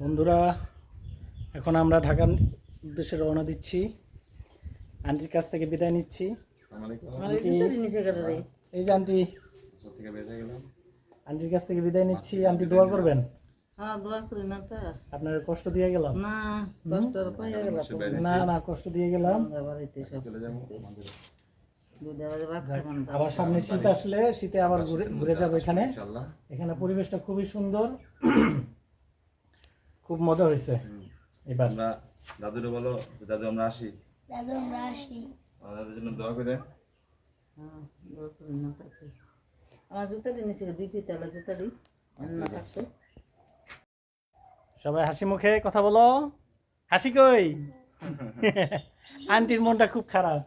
বন্ধুরা, এখন আমরা ঢাকার উদ্দেশ্যে রওনা দিচ্ছি। আন্টির কাছ থেকে বিদায় নিচ্ছি। এই যে আন্টি, আন্টির কাছ থেকে বিদায় নিচ্ছি। আন্টি দোয়া করবেন। আপনার কষ্ট দিয়ে গেলাম না, না কষ্ট দিয়ে গেলাম। আবার সামনে শীত আসলে শীতে আবার ঘুরে যাবো। এখানে এখানে পরিবেশটা খুবই সুন্দর, খুব মজা হয়েছে। এবার দাদুরে বলো, দাদু আমরা আসি, দাদুর জন্য দোয়া করে। আমার জুতা নিচে দুই পিতলা জুতা দিই না থাকতো। সবাই হাসি মুখে কথা বলো। হাসি কই? আন্টির মনটা খুব খারাপ।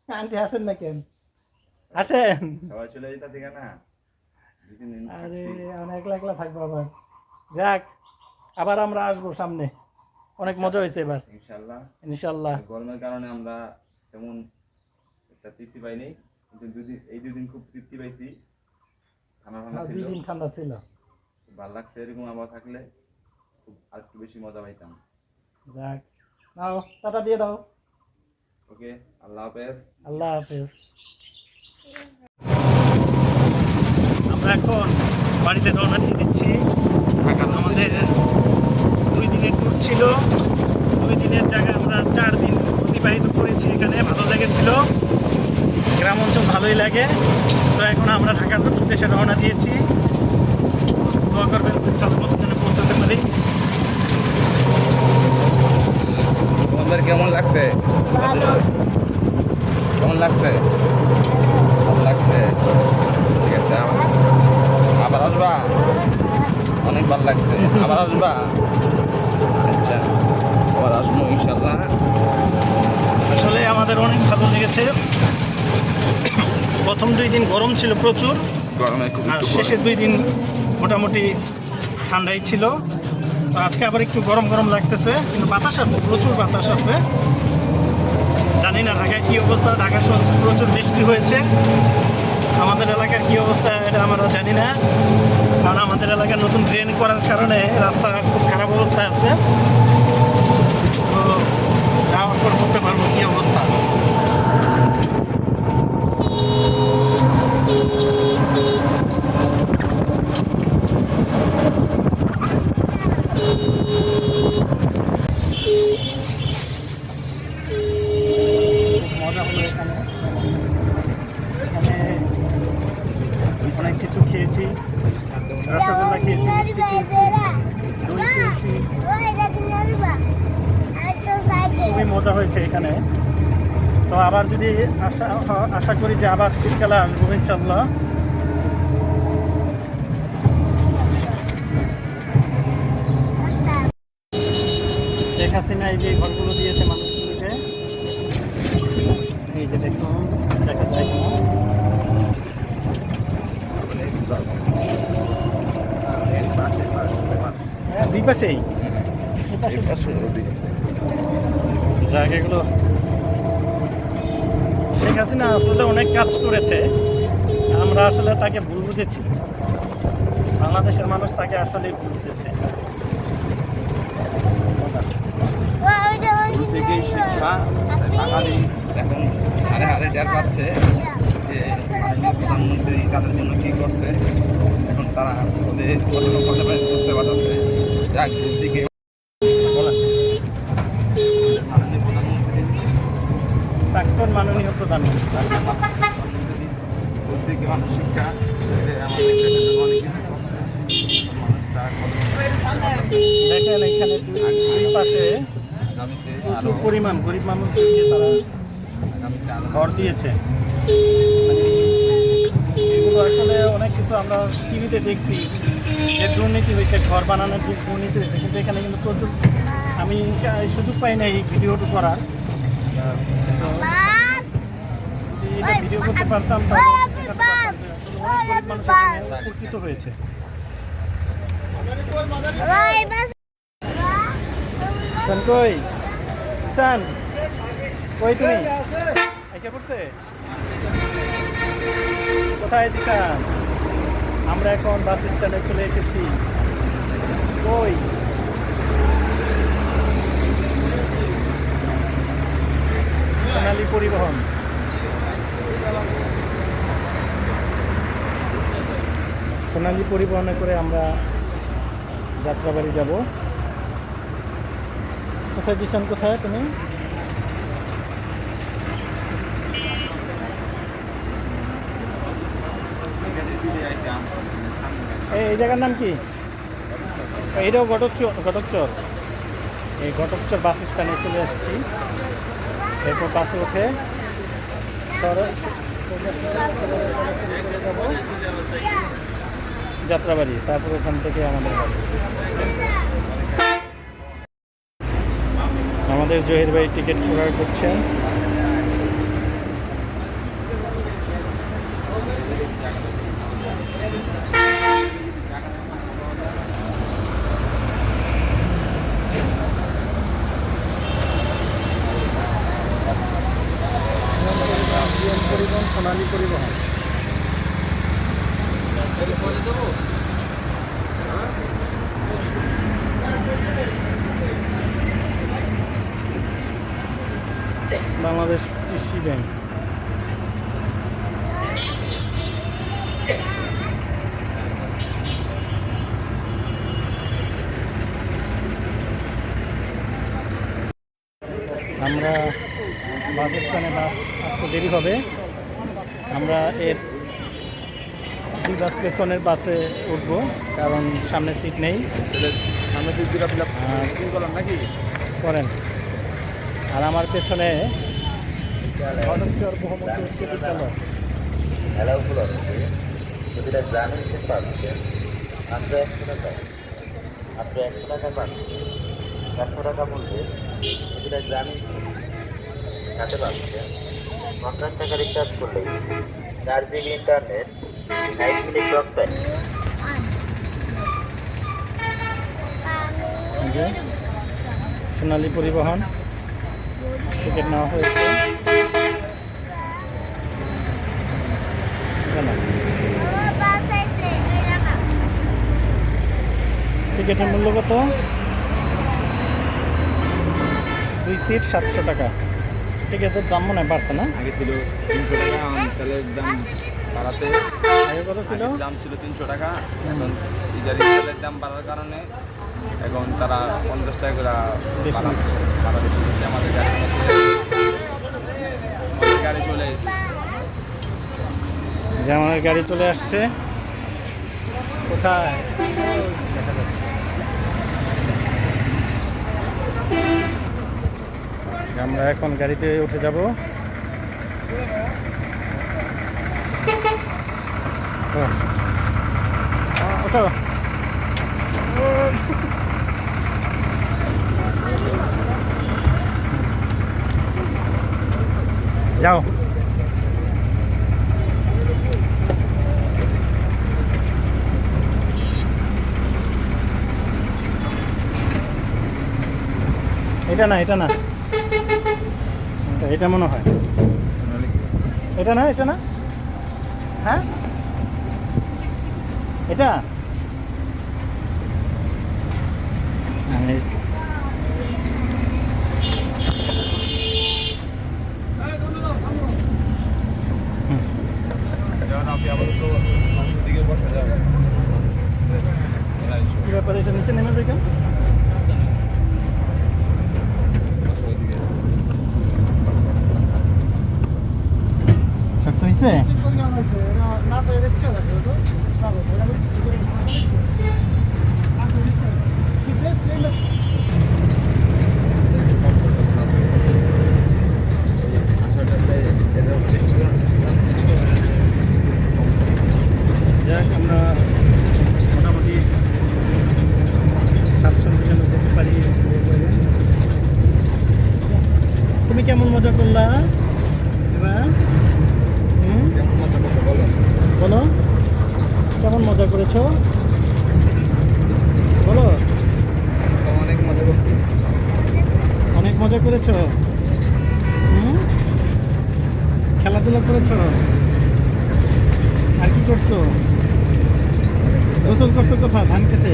আন্টি হাসেন না কেন? হাসেন। সবাই চলে যেতে দিকে না। আরে আমরা একলা একলা থাকবো আবার। যাক, আবার আমরা আসবো সামনে। অনেক মজা হয়েছে এবার ইনশাআল্লাহ। ইনশাআল্লাহ। গরমের কারণে আমরা তেমন একটা তৃপ্তি পাইনি, কিন্তু এই দুদিন খুব তৃপ্তি পাইছি। ঠান্ডা ছিল, 2 দিন ঠান্ডা ছিল, ভালো লাগছে। এরকম আবার থাকলে খুব আরেকটু বেশি মজা পাইতাম। যাক, নাও টাটা দিয়ে দাও। ওকে, আল্লাহ হাফেজ। আল্লাহ হাফেজ। আমরা এখন বাড়িতে রওনা দিয়ে দিচ্ছি। আমাদের 2 দিনের ট্যুর ছিল। 2 দিনের জায়গায় আমরা 4 দিন অতিবাহিত করেছি। এখানে ভালো লেগেছিল, গ্রাম অঞ্চল ভালোই লাগে। তো এখন আমরা ঢাকার উদ্দেশ্যে রওনা দিয়েছি। দোয়া করবেন যেন পৌঁছাতে পারি। তোমাদের কেমন লাগছে? কেমন লাগছে? ভালো লাগছে? ঠিক আছে, আবার আসবা? অনেক ভালো লাগছে। আবার আসবা? আচ্ছা, আবার আসবো ইনশাল্লাহ। আসলে আমাদের অনেক ভালো লেগেছে। প্রথম 2 দিন গরম ছিল প্রচুর, গরমে আর শেষের 2 দিন মোটামুটি ঠান্ডাই ছিল। তো আজকে আবার একটু গরম গরম লাগতেছে, কিন্তু বাতাস আছে, প্রচুর বাতাস আছে। জানি না ঢাকায় কী অবস্থা। ঢাকা শহরে প্রচুর বৃষ্টি হয়েছে। আমাদের এলাকার কী অবস্থা এটা আমরা জানি না, কারণ আমাদের এলাকায় নতুন ড্রেন করার কারণে রাস্তা খুব খারাপ অবস্থায় আছে। তো যাওয়ার পর বুঝতে পারবো কী অবস্থা। মজা হলো এখানে। এখানে অনেক কিছু খেয়েছি, রসগোল্লা খেয়েছি, মিষ্টি খেয়েছি, দই খেয়েছি। খুবই মজা হয়েছে এখানে। তো আবার যদি আশা করি যে আবার শীতকালে আসবো ইনশাল্লাহ। শেখ হাসিনা এই যে ঘরগুলো দিয়েছে মানুষগুলোকে, এই যে দেখুন, দেখা যায় কিনা। হ্যাঁ, 2 পাশেই। জায়গাগুলো শেখ হাসিনা আসলে অনেক কাজ করেছে। আমরা আসলে তাকে ভুল বুঝেছি। বাংলাদেশের মানুষ তাকে আসলে ভুল বুঝেছে। থেকেই শিক্ষা বাঙালি এখন হারে হারে টের পাচ্ছে যে মাননীয় প্রধানমন্ত্রী তাদের জন্য কী করছে। এখন তারা ওদের কথা বুঝতে পারছে। যাক, দিকে মাননীয় প্রধানমন্ত্রী, প্রাক্তন মাননীয় প্রধানমন্ত্রী প্রত্যেকে মানুষ শিক্ষা আমাদের দেশের জন্য অনেক কিছু করছে। দেখেন এখানে 2 পাশে প্রচুর পরিমাণ গরিব মানুষদেরকে তারা ঘর দিয়েছে। এগুলো আসলে অনেক কিছু আমরা টিভিতে দেখছি যে দুর্নীতি হয়েছে, ঘর বানানোর যে দুর্নীতি হয়েছে, কিন্তু এখানে কিন্তু প্রচুর, আমি সুযোগ পাই না এই ভিডিওটি করার। তো যদি এটা ভিডিও করতে পারতাম তাহলে গরিব মানুষ উপকৃত হয়েছে। কিষান কই? কিষান কই তুমি? একে পড়ছে কোথায় কিষান? আমরা এখন বাস স্ট্যান্ডে চলে এসেছি। কই সোনালী পরিবহনে করে আমরা যাত্রাবাড়ি যাব। কোথায় জিসান, কোথায় তুমি? এই জায়গার নাম কি? এইটাও ঘটকচর। এই ঘটকচর বাস স্ট্যান্ডে চলে আসছি। এরপর বাসে উঠে যাব যাত্রাবাড়ি, তারপর ওখান থেকে আমাদের বাড়ি। আমাদের জহির ভাই টিকিট ক্রয় করছেন। পরিবহন, সোনালী পরিবহন। বাংলাদেশ কৃষি ব্যাংক। আমরা বাস স্ট্যান্ডে বাস আসতে দেরি হবে। আমরা এর দুই বাস পেছনের বাসে উঠবো, কারণ সামনে সিট নেই। সামনে সিট দুটো ফিল আপ করলাম নাকি করেন। আর আমার পেছনে ঘটকচর বহুমুখী উচ্চ বিদ্যালয়। খেলাগুলো প্রতিটা গ্রামীণ পাচ্ছে মাত্র 100 টাকা, মাত্র 100 টাকা পাচ্ছে। 100 টাকা মূল্যে প্রতিটা গ্রামীণ সাথে পাচ্ছে 50 টাকা রিচার্জ করলেই 4 GB internet, 5 minute talk time. যে সোনালী পরিবহন টিকিট নেওয়া হয়েছে। টিকিটের মূল্য কত? 2 সিট 700 টাকা। টিকিটের দাম মনে হয় বাড়ছে না? আগে ছিল 300 টাকা, তেলের দাম বাড়াতে আগে কত ছিল? দাম ছিল 300 টাকা। এখন ইজারি তেলের দাম বাড়ার কারণে এখন তারা 50 টাকা করে বেশি নিচ্ছে। ভাড়া বেশি নিচ্ছে। আমাদের গাড়ি চলে যে আমাদের গাড়ি চলে আসছে। কোথায় দেখা যাচ্ছে? আমরা এখন গাড়িতে উঠে যাব। ওঠো। যাও। এটা না, এটা না, এটা মনে হয়। এটা না, এটা না। হ্যাঁ, এটা আমি আপনি আপাতত দিকে বসে যাবেন। কি ব্যাপারে? এটা নিচে নেমে যায় কেন? শক্ত হয়েছে? যাক, আমরা মোটামুটি স্বাচ্ছন্দ্যের জন্য যেতে পারি। তুমি কেমন মজা করলা এবার? বলো, কেমন মজা করেছো বলো। অনেক মজা করছি। অনেক মজা করেছো। খেলাধুলা করেছো, আর কি করছো? গোসল করছো কোথায়? ধান খেতে।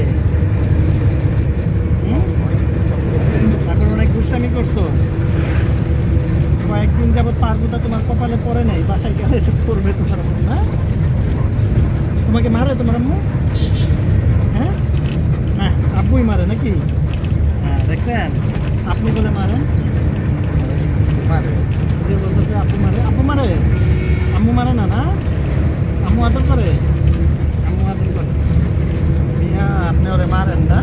এখন অনেক দুষ্টামি করছো। কয়েকদিন যাবত পারবোটা তোমার কপালে পড়ে নাই, বাসায় গেলে করবে তোমার আম্মু। না, তোমাকে মারে তোমার আম্মু? হ্যাঁ হ্যাঁ আব্বুই মারে নাকি? হ্যাঁ দেখছেন, আপনি বলে মারেন, যে বলতেছে আপু মারে, আপু মারে, আম্মু মারে না, না আম্মু আদর করে, আম্মু আদর করে। মিয়া আপনি ওরে মারেন না,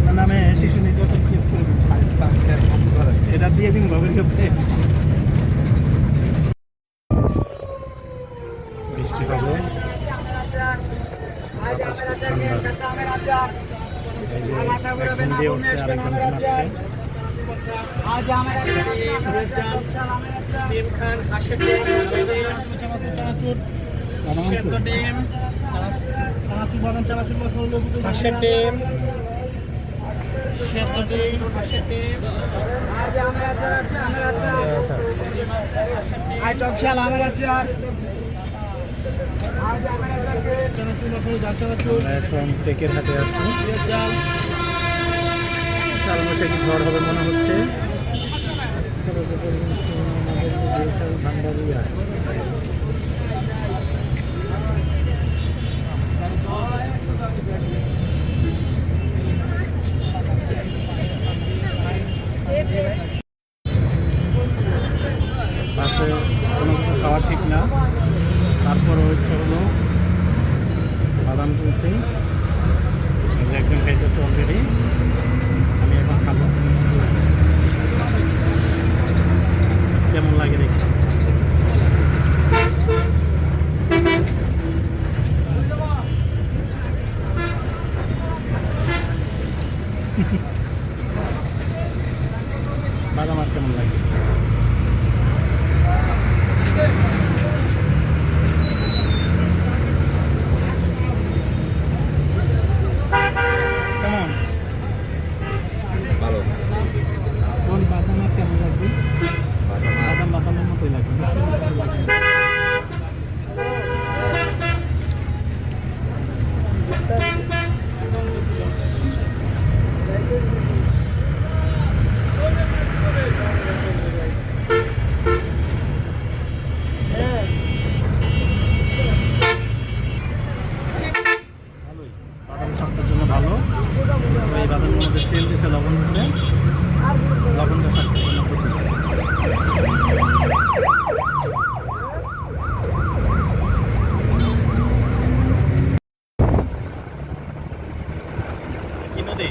তার নামে শিশু নির্যাতন কেস করবেন। এটা দিয়ে দিন বাবার কাছে। বৃষ্টি হবে, আরেকজন ঘুমাচ্ছে। আমরা এখন টেকের হাটে আছি। চালমুখে কি ঝড় হবে মনে হচ্ছে। ভান্ডারিয়া বাসে কোনো কিছু খাওয়া ঠিক না, তারপরও ইচ্ছা হলো বাদাম কিনছি। একজন খাইতেছে অলরেডি, আমি এখন খাবো। কেমন লাগে দেখি। বাদাম আর কেমন লাগে? কেমন? ভালো কোন বাদাম আর কেমন লাগবে? বাদাম বাদামের মতোই লাগবে, মিষ্টির মতোই লাগবে। ভালোই, বাদাম স্বাস্থ্যের জন্য ভালো। তবে এই বাদামের মধ্যে তেল দিছে, লবণ দিছে, লবণটা স্বাস্থ্যের জন্য ক্ষতি। কি নদী?